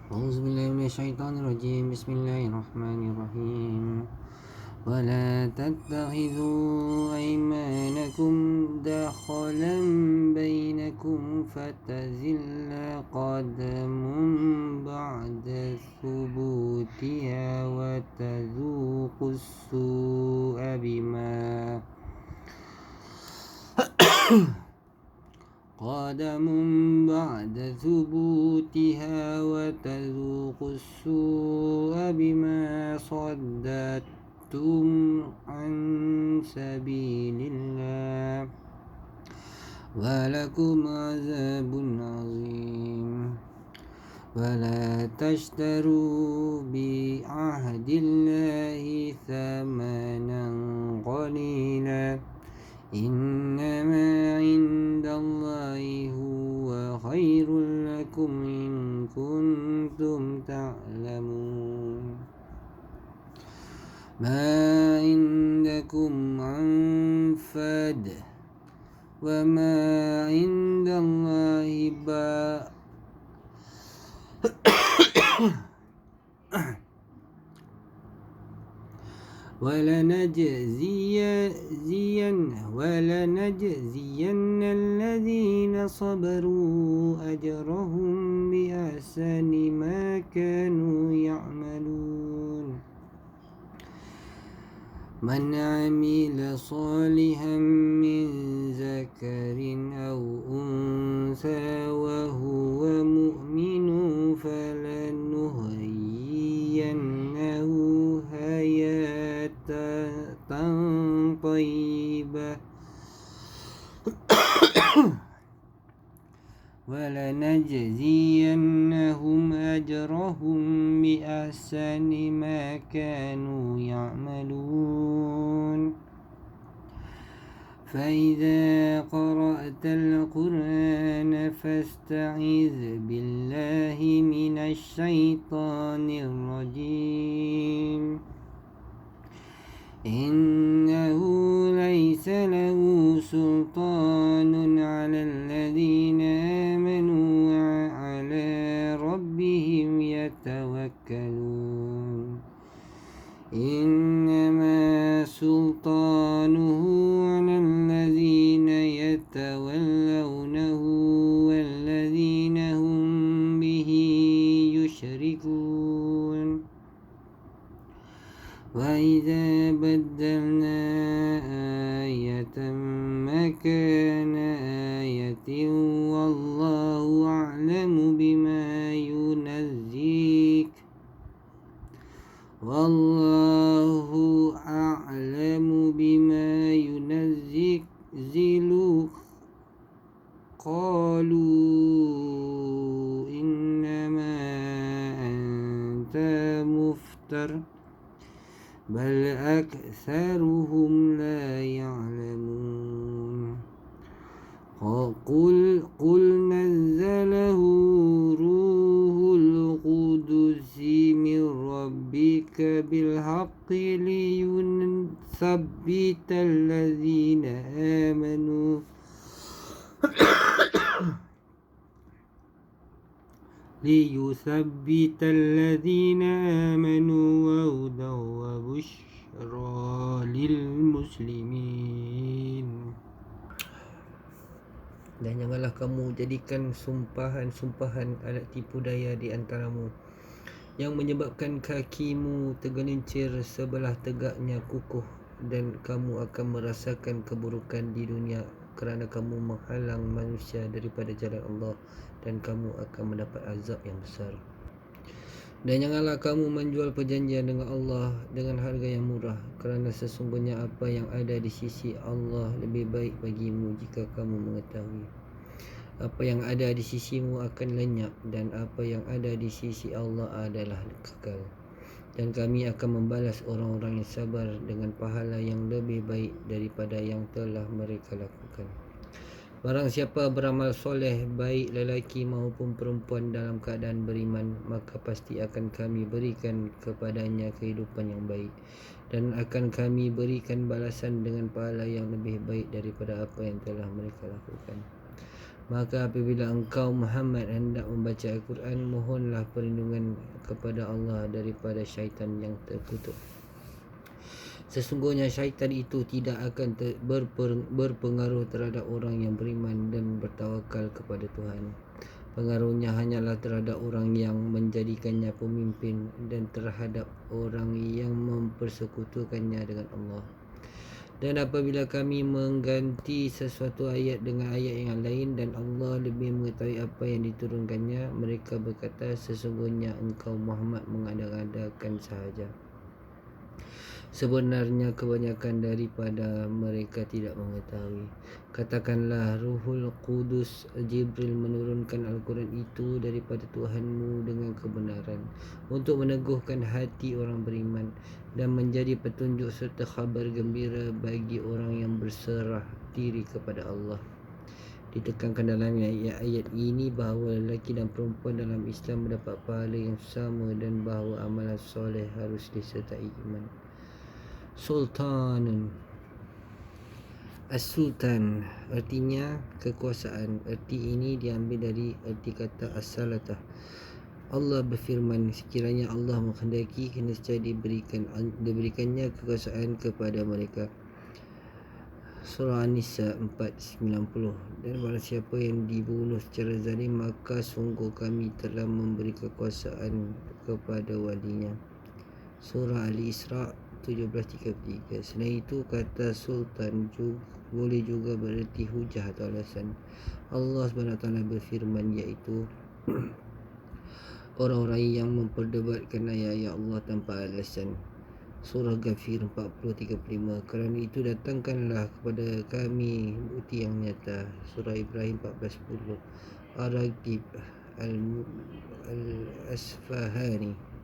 أعوذ بالله من الشيطان الرجيم. بسم الله الرحمن الرحيم. ولا تتخذوا أيمانكم دخلا بينكم فتزل قدم بعد ثبوتها وتذوقوا السوء قدم بعد ثبوتها وتذوقوا السوء بما صددتم عن سبيل الله ولكم عذاب عظيم. ولا تشتروا بعهد الله ثمنا قليلا إنما عند الله هو خير لكم إن كنتم تعلمون. ما عندكم ينفد وما عند الله باق ولنجزين الذين صبروا أجرهم بأحسن ما كانوا يعملون. من عمل صالحا من ذكر أو أنثى وهو مؤمن فلنحيينه حياة طيبة ولنجزينهم أجرهم بأحسن ما كانوا يعملون. فإذا قرأت القرآن فاستعذ بالله من الشيطان الرجيم. إنه ليس له سلطان على الذين آمنوا وعلى ربهم يتوكلون. إنما سلطانه على الذين يتولونه والذين هم به يشركون. وإذا بدلنا آية مكان آية والله أعلم بما ينزل قالوا إنما أنت مفتر بل أكثرهم لا يعلمون. قل نزله روح القدس من ربك بالحق ليثبت الذين آمنوا وهدى وبشرى للمسلمين. Dan janganlah kamu jadikan sumpahan-sumpahan alat tipu daya di antaramu yang menyebabkan kakimu tergelincir sebelah tegaknya kukuh, dan kamu akan merasakan keburukan di dunia kerana kamu menghalang manusia daripada jalan Allah, dan kamu akan mendapat azab yang besar. Dan janganlah kamu menjual perjanjian dengan Allah dengan harga yang murah, kerana sesungguhnya apa yang ada di sisi Allah lebih baik bagimu jika kamu mengetahui. Apa yang ada di sisimu akan lenyap, dan apa yang ada di sisi Allah adalah kekal. Dan kami akan membalas orang-orang yang sabar dengan pahala yang lebih baik daripada yang telah mereka lakukan. Barang siapa beramal soleh, baik lelaki maupun perempuan dalam keadaan beriman, maka pasti akan kami berikan kepadanya kehidupan yang baik, dan akan kami berikan balasan dengan pahala yang lebih baik daripada apa yang telah mereka lakukan. Maka apabila engkau Muhammad hendak membaca Al-Quran, mohonlah perlindungan kepada Allah daripada syaitan yang terkutuk. Sesungguhnya syaitan itu tidak akan berpengaruh terhadap orang yang beriman dan bertawakal kepada Tuhan. Pengaruhnya hanyalah terhadap orang yang menjadikannya pemimpin dan terhadap orang yang mempersekutukannya dengan Allah. Dan apabila kami mengganti sesuatu ayat dengan ayat yang lain dan Allah lebih mengetahui apa yang diturunkannya, mereka berkata, sesungguhnya engkau Muhammad mengada-adakan sahaja. Sebenarnya kebanyakan daripada mereka tidak mengetahui. Katakanlah, Ruhul Qudus Jibril menurunkan Al-Quran itu daripada Tuhanmu dengan kebenaran untuk meneguhkan hati orang beriman dan menjadi petunjuk serta khabar gembira bagi orang yang berserah diri kepada Allah. Ditekankan dalam ayat ini bahawa lelaki dan perempuan dalam Islam mendapat pahala yang sama dan bahawa amalan soleh harus disertai iman. Sultanun, As-Sultan artinya kekuasaan. Erti ini diambil dari erti kata as-salatah. Allah berfirman, sekiranya Allah menghendaki, nescaya diberikannya kekuasaan kepada mereka. Surah An-Nisa 4:90. Dan barang siapa yang dibunuh secara zalim, maka sungguh kami telah memberi kekuasaan kepada walinya. Surah Al-Isra 17:33. Selain itu, kata sultan boleh juga bererti hujah atau alasan. Allah SWT berfirman, iaitu orang-orang yang memperdebatkan ayat-ayat Allah tanpa alasan. Surah Ghafir 40:35. Kerana itu datangkanlah kepada kami bukti yang nyata. Surah Ibrahim 14:10. Ar-Ragib Al-Asfahani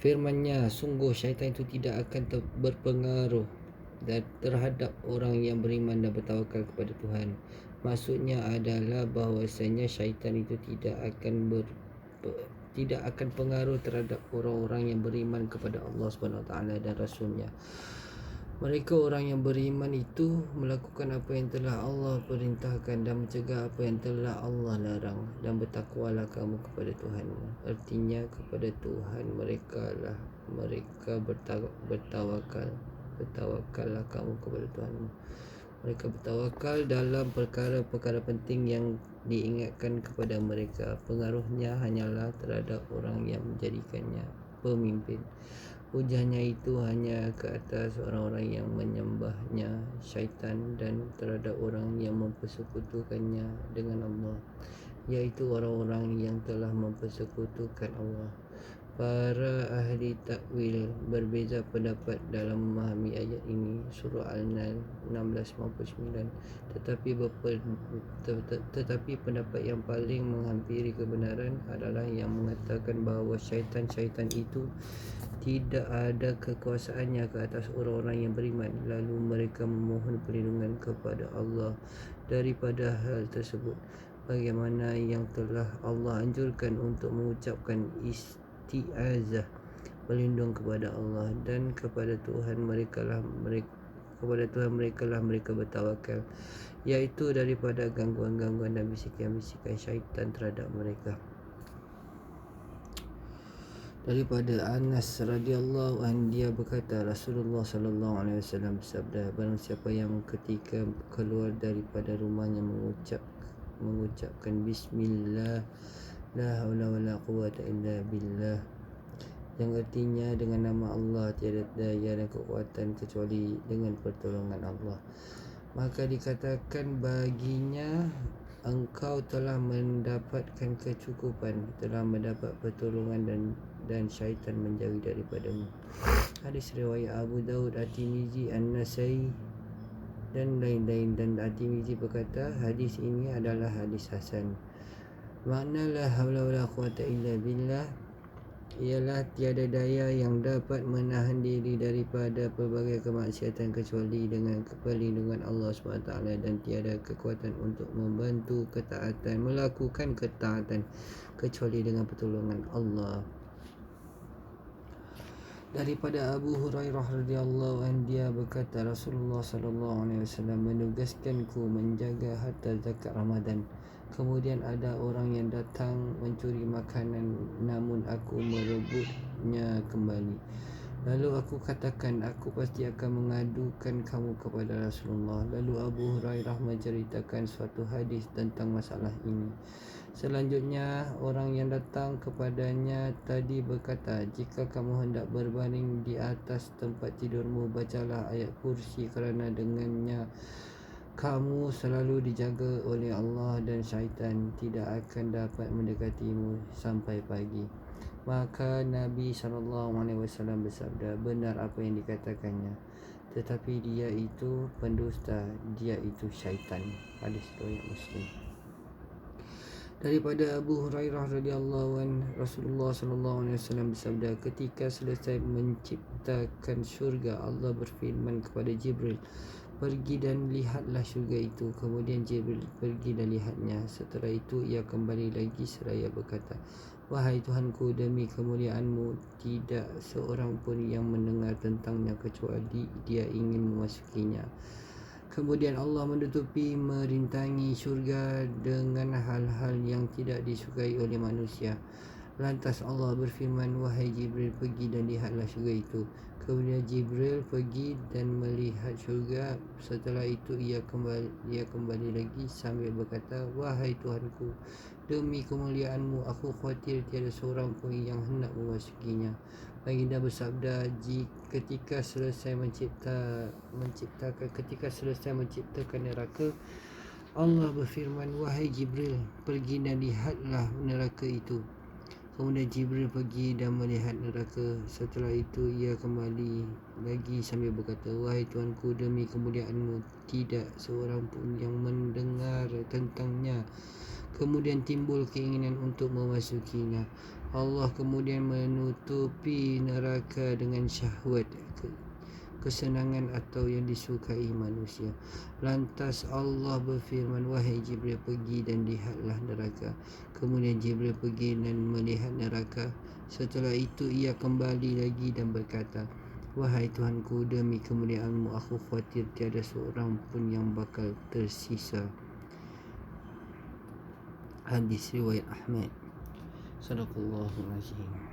firmannya, sungguh syaitan itu tidak akan berpengaruh terhadap orang yang beriman dan bertawakal kepada Tuhan. Maksudnya adalah bahawasanya syaitan itu tidak akan pengaruh terhadap orang-orang yang beriman kepada Allah SWT dan Rasulnya. Mereka orang yang beriman itu melakukan apa yang telah Allah perintahkan dan mencegah apa yang telah Allah larang, dan bertakwalah kamu kepada Tuhanmu. Artinya kepada Tuhan mereka bertawakallah kamu kepada Tuhanmu. Mereka bertawakal dalam perkara-perkara penting yang diingatkan kepada mereka. Pengaruhnya hanyalah terhadap orang yang menjadikannya pemimpin. Hujahnya itu hanya ke atas orang-orang yang menyembahnya syaitan dan terhadap orang yang mempersekutukannya dengan Allah, iaitu orang-orang yang telah mempersekutukan Allah. Para ahli takwil berbeza pendapat dalam memahami ayat ini. Surah Al-Nahl 16:59. Tetapi pendapat yang paling menghampiri kebenaran adalah yang mengatakan bahawa syaitan-syaitan itu tidak ada kekuasaannya ke atas orang-orang yang beriman. Lalu mereka memohon perlindungan kepada Allah daripada hal tersebut, bagaimana yang telah Allah anjurkan untuk mengucapkan isti'azah, berlindung kepada Allah, dan kepada Tuhan mereka lah mereka bertawakal, iaitu daripada gangguan-gangguan dan bisikan-bisikan syaitan terhadap mereka. Daripada Anas radhiyallahu anhu, dia berkata, Rasulullah sallallahu alaihi wasallam bersabda, barang siapa yang ketika keluar daripada rumahnya mengucapkan bismillah, la haula wala quwwata illa billah, yang artinya dengan nama Allah tiada daya dan kekuatan kecuali dengan pertolongan Allah, maka dikatakan baginya, engkau telah mendapatkan kecukupan, telah mendapat pertolongan dan syaitan menjauhi daripadamu. Hadis riwayat Abu Daud, At-Tirmizi, An-Nasai dan lain-lain. Dan At-Tirmizi berkata, hadis ini adalah hadis hasan. Makna la haula wala quwwata illa billah ialah tiada daya yang dapat menahan diri daripada pelbagai kemaksiatan kecuali dengan perlindungan Allah SWT, dan tiada kekuatan untuk melakukan ketaatan kecuali dengan pertolongan Allah. Daripada Abu Hurairah radhiyallahu anhu, dia berkata, Rasulullah sallallahu alaihi wasallam menugaskanku menjaga harta zakat Ramadan. Kemudian ada orang yang datang mencuri makanan, namun aku merebutnya kembali. Lalu aku katakan, aku pasti akan mengadukan kamu kepada Rasulullah. Lalu Abu Hurairah menceritakan suatu hadis tentang masalah ini. Selanjutnya, orang yang datang kepadanya tadi berkata, jika kamu hendak berbaring di atas tempat tidurmu, bacalah ayat kursi, kerana dengannya kamu selalu dijaga oleh Allah dan syaitan tidak akan dapat mendekatimu sampai pagi. Maka Nabi SAW bersabda, benar apa yang dikatakannya, tetapi dia itu pendusta, dia itu syaitan. Hadis riwayat Muslim. Daripada Abu Hurairah radhiyallahu anhu, Rasulullah sallallahu alaihi wasallam bersabda, ketika selesai menciptakan syurga, Allah berfirman kepada Jibril, pergi dan lihatlah syurga itu. Kemudian Jibril pergi dan lihatnya. Setelah itu ia kembali lagi seraya berkata, wahai Tuhanku, demi kemuliaanmu, tidak seorang pun yang mendengar tentangnya kecuali dia ingin memasukinya. Kemudian Allah menutupi merintangi syurga dengan hal-hal yang tidak disukai oleh manusia. Lantas Allah berfirman, wahai Jibril, pergi dan lihatlah syurga itu. Kemudian Jibril pergi dan melihat syurga. Setelah itu ia kembali lagi sambil berkata, wahai Tuhanku, demi kemuliaanmu, aku khawatir tiada seorang pun yang hendak memasukinya. Baginda bersabda, ketika selesai menciptakan neraka, Allah berfirman, wahai Jibril, pergi dan lihatlah neraka itu. Kemudian Jibril pergi dan melihat neraka. Setelah itu ia kembali lagi sambil berkata, wahai Tuanku, demi kemuliaanmu, tidak seorang pun yang mendengar tentangnya. Kemudian timbul keinginan untuk memasukinya. Allah kemudian menutupi neraka dengan syahwat, kesenangan atau yang disukai manusia. Lantas Allah berfirman, wahai Jibril, pergi dan lihatlah neraka. Kemudian Jibril pergi dan melihat neraka. Setelah itu ia kembali lagi dan berkata, wahai Tuhanku, demi kemuliaanmu, aku khawatir tiada seorang pun yang bakal tersisa. Hadis riwayat Ahmad. Sadaqallahul azim.